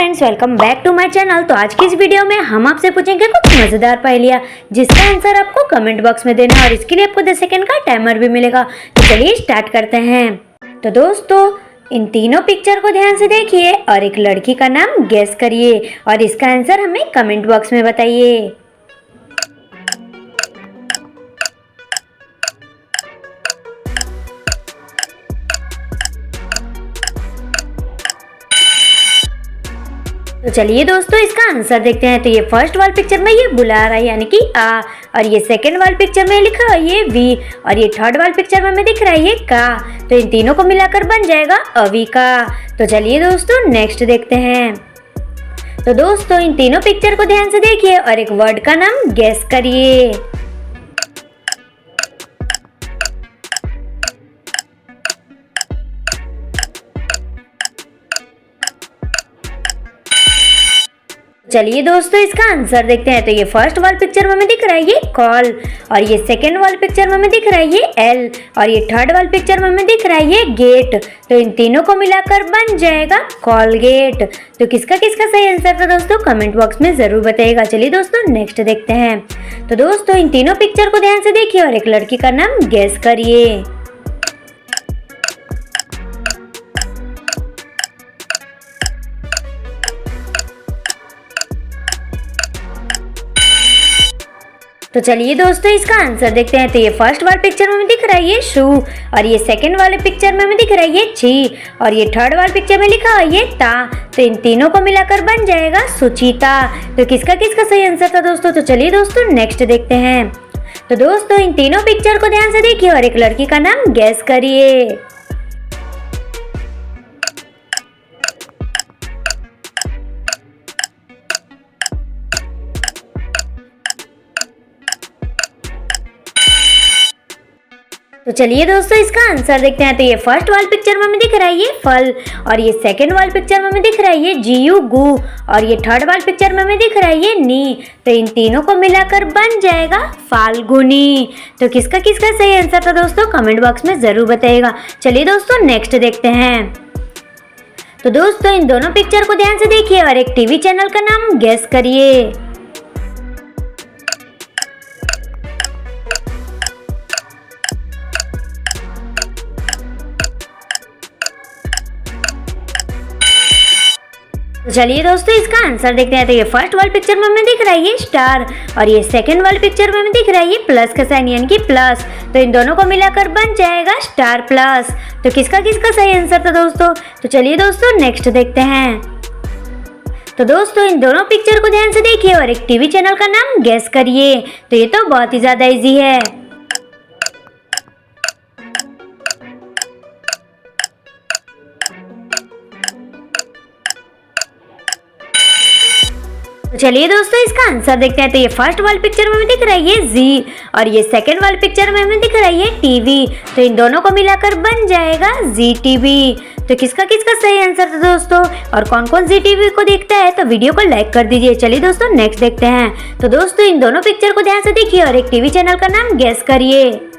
Friends, welcome back to my channel. तो आज की इस वीडियो में हम आपसे पूछेंगे कुछ मजेदार पहेलियां जिसका आंसर आपको कमेंट बॉक्स में देना है और इसके लिए आपको 10 सेकंड का टाइमर भी मिलेगा। तो चलिए स्टार्ट करते हैं। तो दोस्तों, इन तीनों पिक्चर को ध्यान से देखिए और एक लड़की का नाम गेस करिए और इसका आंसर हमें कमेंट बॉक्स में बताइए। तो चलिए दोस्तों, इसका आंसर देखते हैं। तो ये फर्स्ट वाली पिक्चर में ये बुला रहा है यानी कि आ, और ये सेकंड वाली पिक्चर में लिखा है ये वी, और ये थर्ड वाली पिक्चर में हमें दिख रहा है ये का। तो इन तीनों को मिलाकर बन जाएगा अविका। तो चलिए दोस्तों, नेक्स्ट देखते हैं। तो दोस्तों, इन तीनों पिक्चर को ध्यान से देखिए और एक वर्ड का नाम गेस करिए। चलिए दोस्तों, इसका आंसर देखते हैं। तो ये फर्स्ट वाली पिक्चर में हमें दिख रहा है ये कॉल, और ये सेकंड वाली पिक्चर में हमें दिख रहा है ये एल, और ये थर्ड वाली पिक्चर में हमें दिख रहा है ये गेट। तो इन तीनों को मिलाकर बन जाएगा कॉलगेट। तो किसका किसका सही आंसर था दोस्तों, कमेंट बॉक्स में जरूर बताइएगा। चलिए दोस्तों, नेक्स्ट देखते हैं। तो दोस्तों, इन तीनों पिक्चर को ध्यान से देखिए और एक लड़की का नाम गेस करिए। तो चलिए दोस्तों, इसका आंसर देखते हैं। तो ये फर्स्ट वाले पिक्चर में हमें दिख रहा है ये शू, और ये सेकंड वाले पिक्चर में हमें दिख रहा है ये ची, और ये थर्ड वाले पिक्चर में लिखा है ये ता। तो इन तीनों को मिलाकर बन जाएगा सुचिता। तो किसका किसका सही आंसर था दोस्तों। तो चलिए दोस्तों, नेक्स्ट देखते हैं। तो दोस्तों, इन तीनों पिक्चर को ध्यान से देखिए और एक लड़की का नाम गेस करिए। तो चलिए दोस्तों, इसका आंसर देखते हैं। तो ये फर्स्ट वाली पिक्चर में हमें दिख रहा है ये फल, और ये सेकंड वाली पिक्चर में हमें दिख रहा है ये जीयू गु, और ये थर्ड वाली पिक्चर में हमें दिख रहा है ये नी। तो इन तीनों को मिलाकर बन जाएगा फाल्गुनी। तो किसका किसका सही आंसर था दोस्तों, कमेंट बॉक्स में जरूर बताइएगा। चलिए दोस्तों, नेक्स्ट देखते हैं। तो दोस्तों, इन दोनों पिक्चर को ध्यान से देखिए और एक टीवी चैनल का नाम गेस करिए। चलिए दोस्तों, इसका आंसर देखते हैं। तो ये फर्स्ट वाली पिक्चर में हमें दिख रहा है ये स्टार, और ये सेकंड वाली पिक्चर में हमें दिख रहा है ये प्लस का साइन यानी कि प्लस। तो इन दोनों को मिलाकर बन जाएगा स्टार प्लस। तो किसका किसका सही आंसर था दोस्तों। तो चलिए दोस्तों, नेक्स्ट देखते हैं। तो दोस्तों, इन दोनों पिक्चर को ध्यान से देखिए और एक टीवी चैनल का नाम गेस करिए। तो ये तो बहुत ही ज्यादा इजी है। तो चलिए दोस्तों, इसका आंसर देखते हैं। तो ये फर्स्ट वाली पिक्चर में हमें दिख रहा है ये जी, और ये सेकंड वाली पिक्चर में हमें दिख रहा है ये टीवी। तो इन दोनों को मिलाकर बन जाएगा जी टीवी। तो किसका किसका सही आंसर था दोस्तों, और कौन कौन जी टीवी को देखता है, तो वीडियो को लाइक कर दीजिए। चलिए दोस्तों, नेक्स्ट देखते हैं। तो दोस्तों, इन दोनों पिक्चर को ध्यान से देखिए और एक टीवी चैनल का नाम गेस करिए।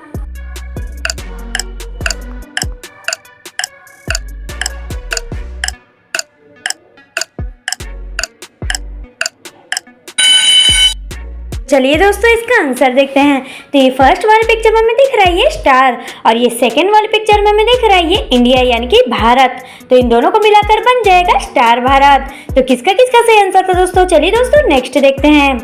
चलिए दोस्तों, इसका आंसर देखते हैं। तो ये फर्स्ट वाले पिक्चर में हमें दिख रहा है ये स्टार, और ये सेकंड वाले पिक्चर में हमें दिख रहा है ये इंडिया यानी कि भारत। तो इन दोनों को मिलाकर बन जाएगा स्टार भारत। तो किसका किसका सही आंसर था दोस्तों। चलिए दोस्तों, नेक्स्ट देखते हैं।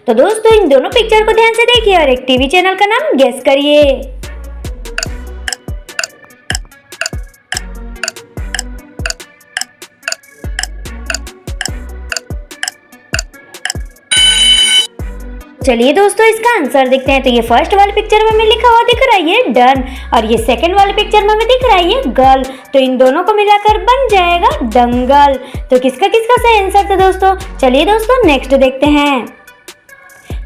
तो दोस्तों, इन दोनों पिक्चर को ध्यान से देखिए और एक टीवी चैनल का नाम गेस करिए। चलिए दोस्तों, इसका आंसर देखते हैं। तो ये फर्स्ट वाली पिक्चर में हमें लिखा हुआ दिख रहा है ये डन, और ये सेकंड वाली पिक्चर में हमें दिख रहा है ये गर्ल। तो इन दोनों को मिलाकर बन जाएगा दंगल। तो किसका किसका सही आंसर था दोस्तों। चलिए दोस्तों, नेक्स्ट देखते हैं।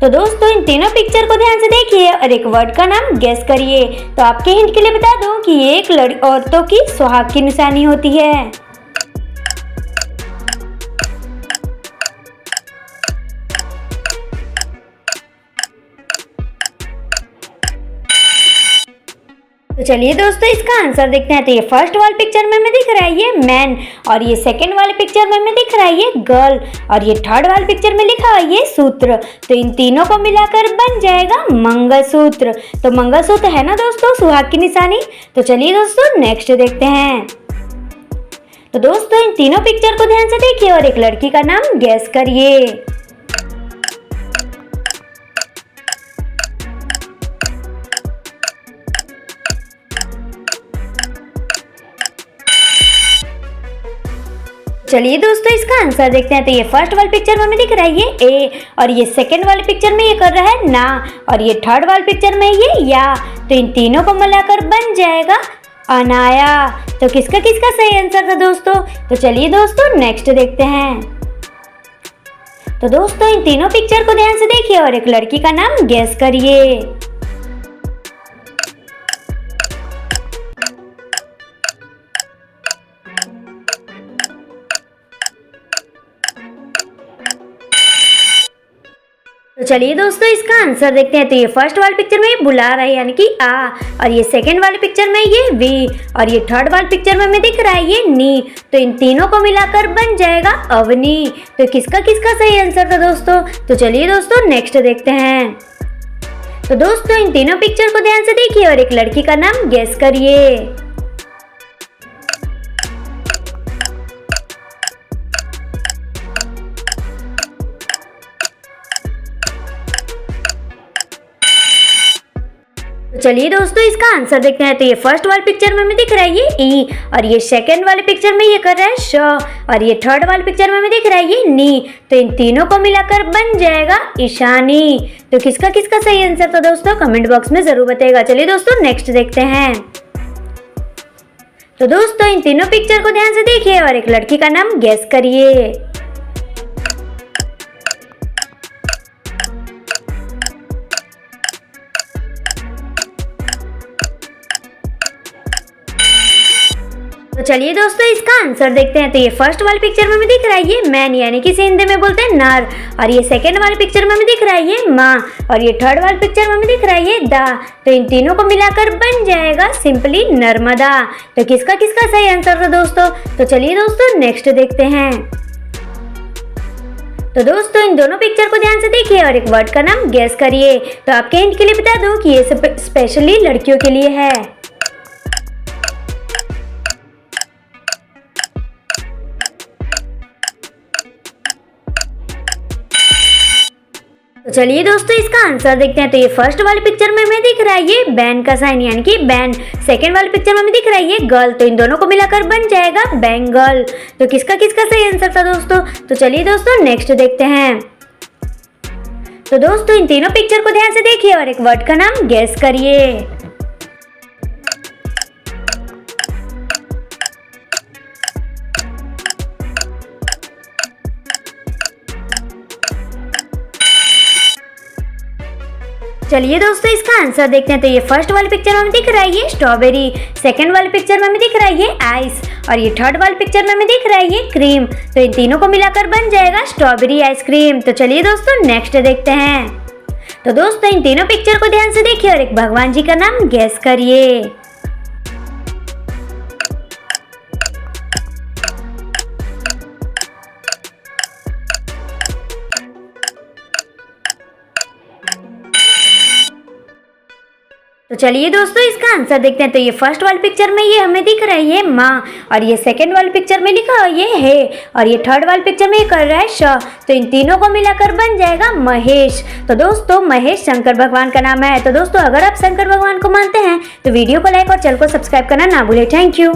तो दोस्तों, इन तीनों पिक्चर को ध्यान से देखिए और एक वर्ड का नाम गेस करिए। तो आपके हिंट के लिए बता दूं कि ये एक औरतों की सुहाग की निशानी होती है। तो चलिए दोस्तों इसका आंसर देखते हैं। तो ये फर्स्ट वाली पिक्चर में हमें दिख रहा है ये मैन, और ये सेकंड वाली पिक्चर में हमें दिख रहा है ये गर्ल, और ये थर्ड वाली पिक्चर में लिखा हुआ है ये सूत्र। तो इन तीनों को मिलाकर बन जाएगा मंगलसूत्र। तो मंगलसूत्र है ना दोस्तों सुहाग की निशानी। तो चलिए दोस्तों नेक्स्ट देखते हैं। तो दोस्तों इन तीनों पिक्चर को ध्यान से देखिए और एक लड़की का नाम गेस करिए। चलिए दोस्तों इसका आंसर देखते हैं। तो ये फर्स्ट वाली पिक्चर में हमें दिख रहा है ये ए, और ये सेकंड वाली पिक्चर में ये कर रहा है ना, और ये थर्ड वाली पिक्चर में ये या। तो इन तीनों को मिलाकर बन जाएगा अनाया। तो किसका किसका सही आंसर था दोस्तों। तो चलिए दोस्तों नेक्स्ट देखते हैं। तो दोस्तों इन तीनों पिक्चर को ध्यान से देखिए और एक लड़की का नाम गेस करिए। तो चलिए दोस्तों इसका आंसर देखते हैं। तो ये फर्स्ट वाली पिक्चर में ये बुला रहा है यानी कि आ, और ये सेकंड वाली पिक्चर में ये वी, और ये थर्ड वाली पिक्चर में हमें दिख रहा है ये नी। तो इन तीनों को मिलाकर बन जाएगा अवनी। तो किसका किसका सही आंसर था दोस्तों। तो चलिए दोस्तों नेक्स्ट देखते हैं। तो दोस्तों इन तीनों पिक्चर को ध्यान से देखिए और एक लड़की का नाम गेस करिए। चलिए दोस्तों इसका आंसर देखते हैं। तो ये फर्स्ट वाली पिक्चर में हमें दिख रहा है ये ई, और ये सेकंड वाले पिक्चर में ये कर रहा है श, और ये थर्ड वाले पिक्चर में हमें दिख रहा है ये नी। तो इन तीनों को मिलाकर बन जाएगा ईशानी। तो किसका किसका सही आंसर था दोस्तों कमेंट बॉक्स में जरूर बताइएगा। चलिए दोस्तों नेक्स्ट देखते हैं। तो दोस्तों इन तीनों पिक्चर को ध्यान से देखिए और एक लड़की का नाम गेस करिए। तो चलिए दोस्तों इसका आंसर देखते हैं। तो ये फर्स्ट वाली पिक्चर में हमें दिख रहा है ये मैन यानी कि इसे हिंदी में बोलते हैं नर, और ये सेकंड वाली पिक्चर में हमें दिख रहा है ये माँ, और ये थर्ड वाली पिक्चर में हमें दिख रहा है ये दा। तो इन तीनों को मिलाकर बन जाएगा सिंपली नर्मदा। तो किसका किसका सही आंसर था दोस्तों। तो चलिए दोस्तों नेक्स्ट देखते हैं। तो दोस्तों इन दोनों पिक्चर को ध्यान से देखिए और एक वर्ड का नाम गेस करिए। तो आपके हिंट के लिए बता दूं कि ये स्पेशली लड़कियों के लिए है। तो चलिए दोस्तों इसका आंसर देखते हैं। तो ये फर्स्ट वाली पिक्चर में हमें दिख रहा है ये बैन का साइन यानी कि बैन, सेकंड वाली पिक्चर में हमें दिख रहा है ये गर्ल। तो इन दोनों को मिलाकर बन जाएगा बेंगल। तो किसका किसका सही आंसर था दोस्तों। तो चलिए दोस्तों नेक्स्ट देखते हैं। तो दोस्तों इन तीनों पिक्चर को ध्यान से देखिए और एक वर्ड का नाम गेस करिए। चलिए दोस्तों इसका आंसर देखते हैं। तो ये फर्स्ट वाली पिक्चर में हमें दिख रहा है ये स्ट्रॉबेरी, सेकंड वाली पिक्चर में हमें दिख रहा है ये आइस, और ये थर्ड वाली पिक्चर में हमें दिख रहा है ये क्रीम। तो इन तीनों को मिलाकर बन जाएगा स्ट्रॉबेरी आइसक्रीम। तो चलिए दोस्तों नेक्स्ट देखते हैं। तो दोस्तों इन तीनों पिक्चर को ध्यान से देखिए और एक भगवान जी का नाम गेस करिए। तो चलिए दोस्तों इसका आंसर देखते हैं। तो ये फर्स्ट वाली पिक्चर में ये हमें दिख रहा है ये माँ, और ये सेकंड वाली पिक्चर में लिखा है ये है, और ये थर्ड वाली पिक्चर में ये कर रहा है श। तो इन तीनों को मिलाकर बन जाएगा महेश। तो दोस्तों महेश शंकर भगवान का नाम है। तो दोस्तों अगर आप शंकर भगवान को मानते हैं तो वीडियो को लाइक और चैनल को सब्सक्राइब करना ना भूलें। Thank you.